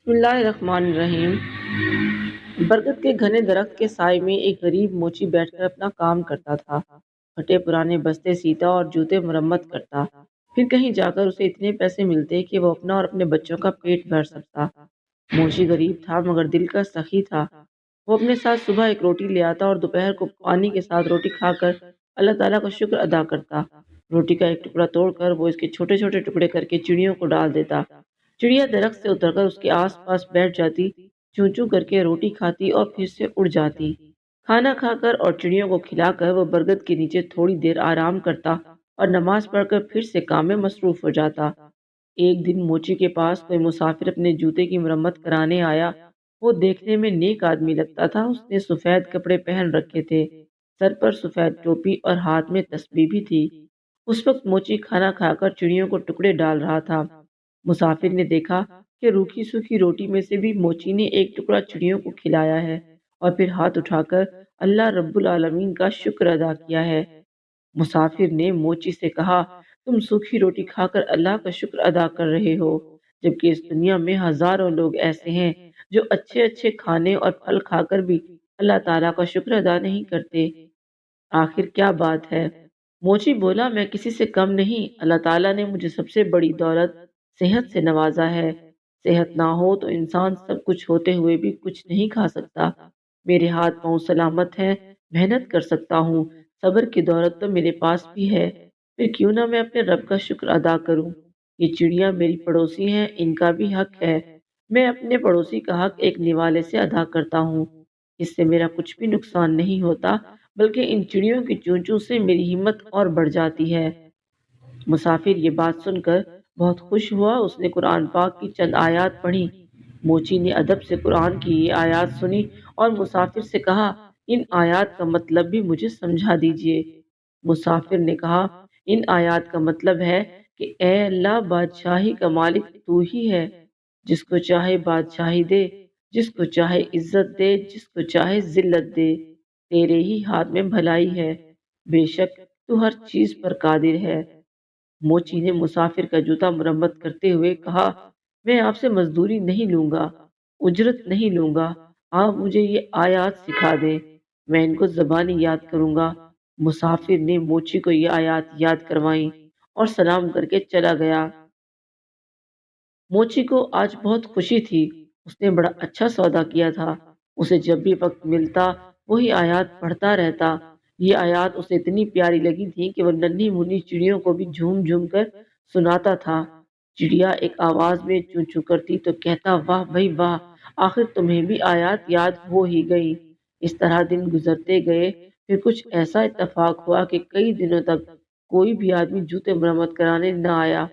بسم اللہ الرحمن الرحیم۔ برگد کے گھنے درخت کے سائے میں ایک غریب موچی بیٹھ کر اپنا کام کرتا تھا۔ پھٹے پرانے بستے سیتا اور جوتے مرمت کرتا۔ پھر کہیں جا کر اسے اتنے پیسے ملتے کہ وہ اپنا اور اپنے بچوں کا پیٹ بھر سکتا۔ موچی غریب تھا مگر دل کا سخی تھا۔ وہ اپنے ساتھ صبح ایک روٹی لے آتا اور دوپہر کو پانی کے ساتھ روٹی کھا کر اللہ تعالیٰ کا شکر ادا کرتا۔ روٹی کا ایک ٹکڑا توڑ کر وہ اس کے چھوٹے چھوٹے ٹکڑے کر کے چڑیوں کو ڈال دیتا۔ چڑیا درخت سے اتر کر اس کے آس پاس بیٹھ جاتی، چوں چوں کر کے روٹی کھاتی اور پھر سے اڑ جاتی۔ کھانا کھا کر اور چڑیوں کو کھلا کر وہ برگد کے نیچے تھوڑی دیر آرام کرتا اور نماز پڑھ کر پھر سے کام میں مصروف ہو جاتا۔ ایک دن موچی کے پاس کوئی مسافر اپنے جوتے کی مرمت کرانے آیا۔ وہ دیکھنے میں نیک آدمی لگتا تھا۔ اس نے سفید کپڑے پہن رکھے تھے، سر پر سفید ٹوپی اور ہاتھ میں تسبیح بھی تھی۔ اس وقت موچی کھانا کھا کر چڑیوں کو ٹکڑے ڈال رہا تھا۔ مسافر نے دیکھا کہ روکھی سوکھی روٹی میں سے بھی موچی نے ایک ٹکڑا چڑیوں کو کھلایا ہے اور پھر ہاتھ اٹھا کر اللہ رب العالمین کا شکر ادا کیا ہے۔ مسافر نے موچی سے کہا، تم سوکھی روٹی کھا کر اللہ کا شکر ادا کر رہے ہو، جبکہ اس دنیا میں ہزاروں لوگ ایسے ہیں جو اچھے اچھے کھانے اور پھل کھا کر بھی اللہ تعالیٰ کا شکر ادا نہیں کرتے۔ آخر کیا بات ہے؟ موچی بولا، میں کسی سے کم نہیں۔ اللہ تعالیٰ نے مجھے سب سے بڑی دولت صحت سے نوازا ہے۔ صحت نہ ہو تو انسان سب کچھ ہوتے ہوئے بھی کچھ نہیں کھا سکتا۔ میرے ہاتھ پاؤں سلامت ہیں، محنت کر سکتا ہوں، صبر کی دولت تو میرے پاس بھی ہے۔ پھر کیوں نہ میں اپنے رب کا شکر ادا کروں؟ یہ چڑیاں میری پڑوسی ہیں، ان کا بھی حق ہے۔ میں اپنے پڑوسی کا حق ایک نوالے سے ادا کرتا ہوں۔ اس سے میرا کچھ بھی نقصان نہیں ہوتا، بلکہ ان چڑیوں کی چون چون سے میری ہمت اور بڑھ جاتی ہے۔ مسافر یہ بات سن کر بہت خوش ہوا۔ اس نے قرآن پاک کی چند آیات پڑھی۔ موچی نے ادب سے قرآن کی یہ آیات سنی اور مسافر سے کہا، ان آیات کا مطلب بھی مجھے سمجھا دیجئے۔ مسافر نے کہا، ان آیات کا مطلب ہے کہ اے اللہ، بادشاہی کا مالک تو ہی ہے، جس کو چاہے بادشاہی دے، جس کو چاہے عزت دے، جس کو چاہے ذلت دے، تیرے ہی ہاتھ میں بھلائی ہے، بے شک تو ہر چیز پر قادر ہے۔ موچی نے مسافر کا جوتا مرمت کرتے ہوئے کہا، میں آپ سے مزدوری نہیں لوں گا، اجرت نہیں لوں گا، آپ مجھے یہ آیات سکھا دیں، میں ان کو زبانی یاد کروں گا۔ مسافر نے موچی کو یہ آیات یاد کروائیں اور سلام کر کے چلا گیا۔ موچی کو آج بہت خوشی تھی۔ اس نے بڑا اچھا سودا کیا تھا۔ اسے جب بھی وقت ملتا وہی آیات پڑھتا رہتا۔ یہ آیات اسے اتنی پیاری لگی تھی کہ وہ ننھی منھی چڑیوں کو بھی جھوم جھوم کر سناتا تھا۔ چڑیا ایک آواز میں چوں چوں کرتی تو کہتا، واہ بھئی واہ، آخر تمہیں بھی آیات یاد ہو ہی گئی۔ اس طرح دن گزرتے گئے۔ پھر کچھ ایسا اتفاق ہوا کہ کئی دنوں تک کوئی بھی آدمی جوتے مرمت کرانے نہ آیا۔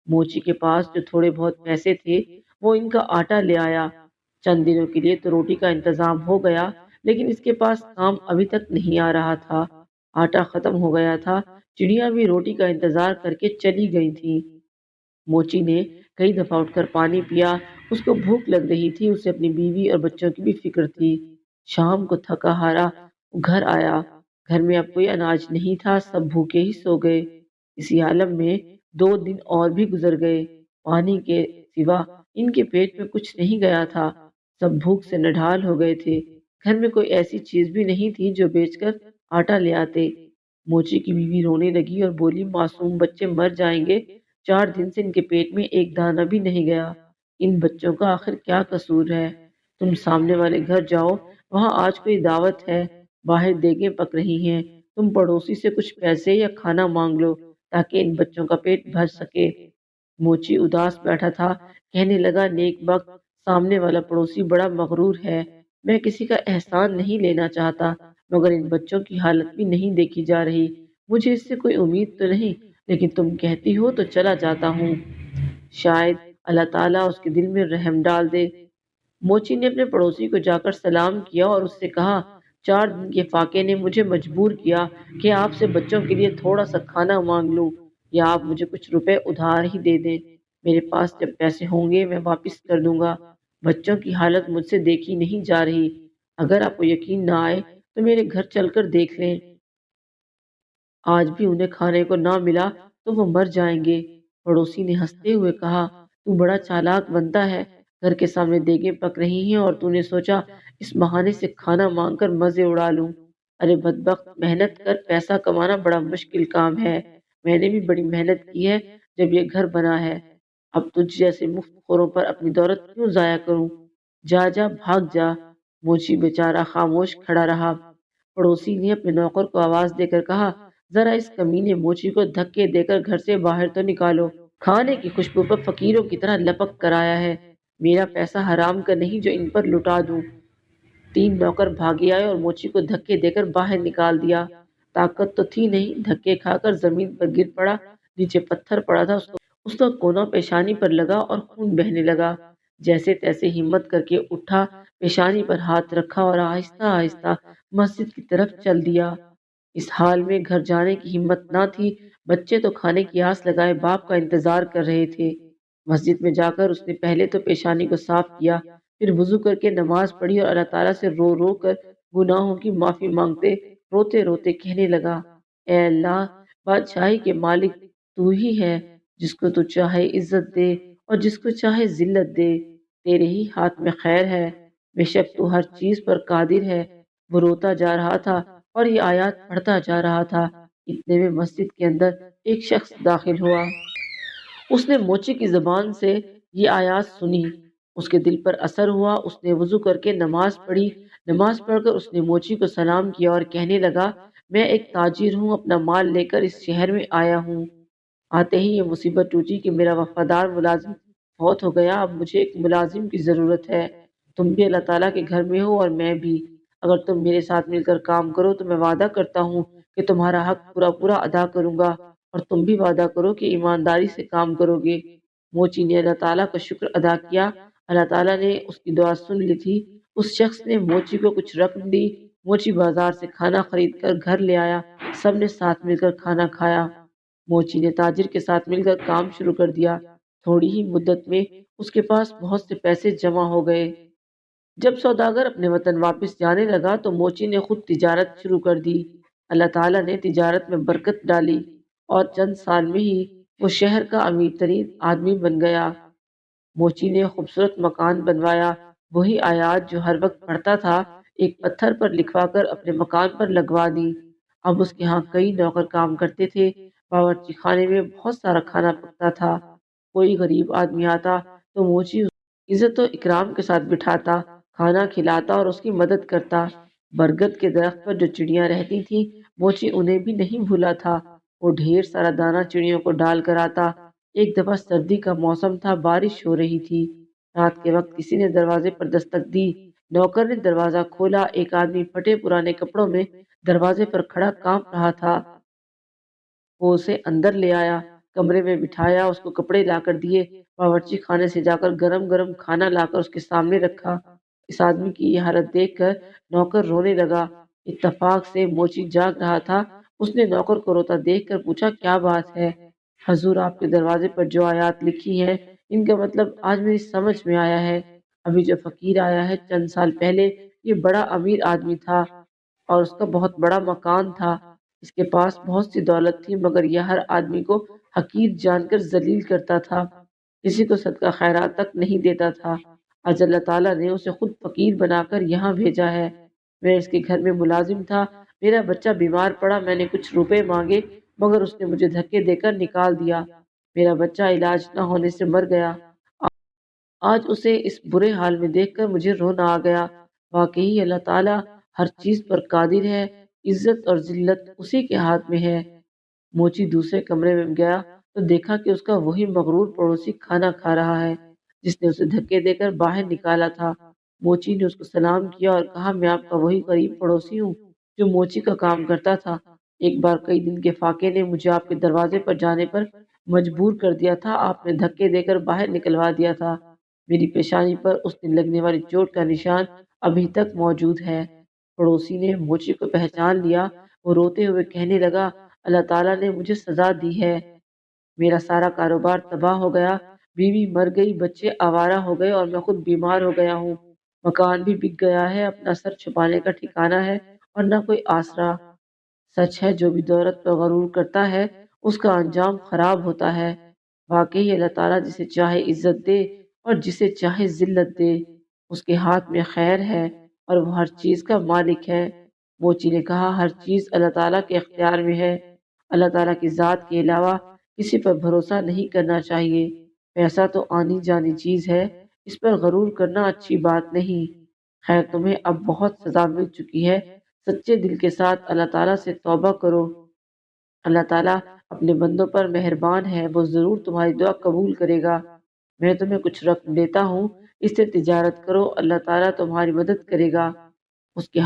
موچی کے پاس جو تھوڑے بہت پیسے تھے وہ ان کا آٹا لے آیا۔ چند دنوں کے لیے تو روٹی کا انتظام ہو گیا، لیکن اس کے پاس کام ابھی تک نہیں آ رہا تھا۔ آٹا ختم ہو گیا تھا، چڑیاں بھی روٹی کا انتظار کر کے چلی گئی تھیں۔ موچی نے کئی دفعہ اٹھ کر پانی پیا، اس کو بھوک لگ رہی تھی، اسے اپنی بیوی اور بچوں کی بھی فکر تھی۔ شام کو تھکا ہارا وہ گھر آیا۔ گھر میں اب کوئی اناج نہیں تھا، سب بھوکے ہی سو گئے۔ اسی عالم میں 2 دن اور بھی گزر گئے۔ پانی کے سوا ان کے پیٹ میں کچھ نہیں گیا تھا، سب بھوک سے نڈھال ہو گئے تھے۔ گھر میں کوئی ایسی چیز بھی نہیں تھی جو بیچ کر آٹا لے آتے۔ موچی کی بیوی رونے لگی اور بولی، معصوم بچے مر جائیں گے، 4 دن سے ان کے پیٹ میں ایک دانہ بھی نہیں گیا، ان بچوں کا آخر کیا قصور ہے؟ تم سامنے والے گھر جاؤ، وہاں آج کوئی دعوت ہے، باہر دیگیں پک رہی ہیں، تم پڑوسی سے کچھ پیسے یا کھانا مانگ لو تاکہ ان بچوں کا پیٹ بھر سکے۔ موچی اداس بیٹھا تھا، کہنے لگا، نیک بخت سامنے والا پڑوسی بڑا مغرور ہے، میں کسی کا احسان نہیں لینا چاہتا، مگر ان بچوں کی حالت بھی نہیں دیکھی جا رہی، مجھے اس سے کوئی امید تو نہیں، لیکن تم کہتی ہو تو چلا جاتا ہوں، شاید اللہ تعالیٰ اس کے دل میں رحم ڈال دے۔ موچی نے اپنے پڑوسی کو جا کر سلام کیا اور اس سے کہا، 4 دن کے فاقے نے مجھے مجبور کیا کہ آپ سے بچوں کے لیے تھوڑا سا کھانا مانگ لوں، یا آپ مجھے کچھ روپے ادھار ہی دے دیں، میرے پاس جب پیسے ہوں گے میں واپس کر دوں گا۔ بچوں کی حالت مجھ سے دیکھی نہیں جا رہی، اگر آپ کو یقین نہ آئے تو میرے گھر چل کر دیکھ لیں، آج بھی انہیں کھانے کو نہ ملا تو وہ مر جائیں گے۔ پڑوسی نے ہنستے ہوئے کہا، تو بڑا چالاک بنتا ہے، گھر کے سامنے دیگیں پک رہی ہیں اور تو نے سوچا اس بہانے سے کھانا مانگ کر مزے اڑا لوں۔ ارے بدبخت، محنت کر، پیسہ کمانا بڑا مشکل کام ہے۔ میں نے بھی بڑی محنت کی ہے جب یہ گھر بنا ہے۔ اب تجھ جیسے مفت خوروں پر اپنی دولت کیوں ضائع کروں؟ جا جا بھاگ جا۔ موچی بیچارہ خاموش کھڑا رہا۔ پڑوسی نے اپنے نوکر کو آواز دے کر کہا، ذرا اس کمینے موچی کو دھکے دے کر گھر سے باہر تو نکالو۔ کھانے کی خوشبو پر فقیروں کی طرح لپک کر آیا ہے۔ میرا پیسہ حرام کا نہیں جو ان پر لٹا دوں۔ تین نوکر بھاگے آئے اور موچی کو دھکے دے کر باہر نکال دیا۔ طاقت تو تھی نہیں، دھکے کھا کر زمین پر گر پڑا۔ نیچے پتھر پڑا تھا، اس کا کونا پیشانی پر لگا اور خون بہنے لگا۔ جیسے تیسے ہمت کر کے اٹھا، پیشانی پر ہاتھ رکھا اور آہستہ آہستہ مسجد کی طرف چل دیا۔ اس حال میں گھر جانے کی ہمت نہ تھی۔ بچے تو کھانے کی آس لگائے باپ کا انتظار کر رہے تھے۔ مسجد میں جا کر اس نے پہلے تو پیشانی کو صاف کیا، پھر وضو کر کے نماز پڑھی اور اللہ تعالیٰ سے رو رو کر گناہوں کی معافی مانگتے روتے روتے کہنے لگا، اے اللہ، بادشاہی کے مالک تو ہی ہے، جس کو تو چاہے عزت دے اور جس کو چاہے ذلت دے، تیرے ہی ہاتھ میں خیر ہے، بے شک تو ہر چیز پر قادر ہے۔ وہ روتا جا رہا تھا اور یہ آیات پڑھتا جا رہا تھا۔ اتنے میں مسجد کے اندر ایک شخص داخل ہوا۔ اس نے موچی کی زبان سے یہ آیات سنی، اس کے دل پر اثر ہوا۔ اس نے وضو کر کے نماز پڑھی۔ نماز پڑھ کر اس نے موچی کو سلام کیا اور کہنے لگا، میں ایک تاجر ہوں، اپنا مال لے کر اس شہر میں آیا ہوں۔ آتے ہی یہ مصیبت ٹوٹی کہ میرا وفادار ملازم فوت ہو گیا۔ اب مجھے ایک ملازم کی ضرورت ہے۔ تم بھی اللہ تعالیٰ کے گھر میں ہو اور میں بھی۔ اگر تم میرے ساتھ مل کر کام کرو تو میں وعدہ کرتا ہوں کہ تمہارا حق پورا پورا ادا کروں گا، اور تم بھی وعدہ کرو کہ ایمانداری سے کام کرو گے۔ موچی نے اللہ تعالیٰ کا شکر ادا کیا۔ اللہ تعالیٰ نے اس کی دعا سن لی تھی۔ اس شخص نے موچی کو کچھ رقم دی۔ موچی بازار سے کھانا خرید کر گھر لے آیا۔ سب نے ساتھ مل کر کھانا کھایا۔ موچی نے تاجر کے ساتھ مل کر کام شروع کر دیا۔ تھوڑی ہی مدت میں اس کے پاس بہت سے پیسے جمع ہو گئے۔ جب سوداگر اپنے وطن واپس جانے لگا تو موچی نے خود تجارت شروع کر دی۔ اللہ تعالیٰ نے تجارت میں برکت ڈالی اور چند سال میں ہی وہ شہر کا امیر ترین آدمی بن گیا۔ موچی نے خوبصورت مکان بنوایا۔ وہی آیات جو ہر وقت پڑھتا تھا ایک پتھر پر لکھوا کر اپنے مکان پر لگوا دی۔ اب اس کے ہاں کئی نوکر کام کرتے تھے۔ باورچی خانے میں بہت سارا کھانا پکتا تھا۔ کوئی غریب آدمی آتا تو موچی عزت و اکرام کے ساتھ بٹھاتا، کھانا کھلاتا اور اس کی مدد کرتا۔ برگد کے درخت پر جو چڑیاں رہتی تھیں موچی انہیں بھی نہیں بھولا تھا۔ وہ ڈھیر سارا دانہ چڑیوں کو ڈال کر آتا۔ ایک دفعہ سردی کا موسم تھا، بارش ہو رہی تھی۔ رات کے وقت کسی نے دروازے پر دستک دی۔ نوکر نے دروازہ کھولا۔ ایک آدمی پھٹے پرانے کپڑوں میں دروازے پر کھڑا کانپ رہا تھا۔ وہ اسے اندر لے آیا، کمرے میں بٹھایا، اس کو کپڑے لا کر دیے، باورچی خانے سے جا کر گرم گرم کھانا لا کر اس کے سامنے رکھا۔ اس آدمی کی یہ حالت دیکھ کر نوکر رونے لگا۔ اتفاق سے موچی جاگ رہا تھا۔ اس نے نوکر کو روتا دیکھ کر پوچھا، کیا بات ہے؟ حضور، آپ کے دروازے پر جو آیات لکھی ہیں ان کا مطلب آج میری سمجھ میں آیا ہے۔ ابھی جو فقیر آیا ہے چند سال پہلے یہ بڑا امیر آدمی تھا اور اس کا بہت بڑا مکان تھا۔ اس کے پاس بہت سی دولت تھی، مگر یہ ہر آدمی کو حقیر جان کر ذلیل کرتا تھا، کسی کو صدقہ خیرات تک نہیں دیتا تھا۔ آج اللہ تعالیٰ نے اسے خود فقیر بنا کر یہاں بھیجا ہے۔ میں اس کے گھر میں ملازم تھا، میرا بچہ بیمار پڑا، میں نے کچھ روپے مانگے مگر اس نے مجھے دھکے دے کر نکال دیا۔ میرا بچہ علاج نہ ہونے سے مر گیا۔ آج اسے اس برے حال میں دیکھ کر مجھے رونا آ گیا۔ واقعی اللہ تعالیٰ ہر چیز پر قادر ہے، عزت اور ذلت اسی کے ہاتھ میں ہے۔ موچی دوسرے کمرے میں گیا تو دیکھا کہ اس کا وہی مغرور پڑوسی کھانا کھا رہا ہے جس نے اسے دھکے دے کر باہر نکالا تھا۔ موچی نے اس کو سلام کیا اور کہا، میں آپ کا وہی غریب پڑوسی ہوں جو موچی کا کام کرتا تھا۔ ایک بار کئی دن کے فاقے نے مجھے آپ کے دروازے پر جانے پر مجبور کر دیا تھا، آپ نے دھکے دے کر باہر نکلوا دیا تھا۔ میری پیشانی پر اس دن لگنے والی چوٹ کا نشان ابھی تک موجود ہے۔ پڑوسی نے موچی کو پہچان لیا۔ وہ روتے ہوئے کہنے لگا، اللہ تعالیٰ نے مجھے سزا دی ہے، میرا سارا کاروبار تباہ ہو گیا، بیوی مر گئی، بچے آوارہ ہو گئے اور میں خود بیمار ہو گیا ہوں، مکان بھی بک گیا ہے، اپنا سر چھپانے کا ٹھکانہ ہے اور نہ کوئی آسرا۔ سچ ہے جو بھی دولت پر غرور کرتا ہے اس کا انجام خراب ہوتا ہے۔ واقعی اللہ تعالیٰ جسے چاہے عزت دے اور جسے چاہے ذلت دے۔ اس کے ہاتھ میں خیر ہے اور وہ ہر چیز کا مالک ہے۔ موچی نے کہا، ہر چیز اللہ تعالیٰ کے اختیار میں ہے۔ اللہ تعالیٰ کی ذات کے علاوہ کسی پر بھروسہ نہیں کرنا چاہیے۔ پیسہ تو آنی جانی چیز ہے، اس پر غرور کرنا اچھی بات نہیں۔ خیر، تمہیں اب بہت سزا مل چکی ہے، سچے دل کے ساتھ اللہ تعالیٰ سے توبہ کرو۔ اللہ تعالیٰ اپنے بندوں پر مہربان ہے، وہ ضرور تمہاری دعا قبول کرے گا۔ میں تمہیں کچھ رقم دیتا ہوں، اس سے تجارت کرو، اللہ تعالیٰ تمہاری مدد کرے گا۔ اس کے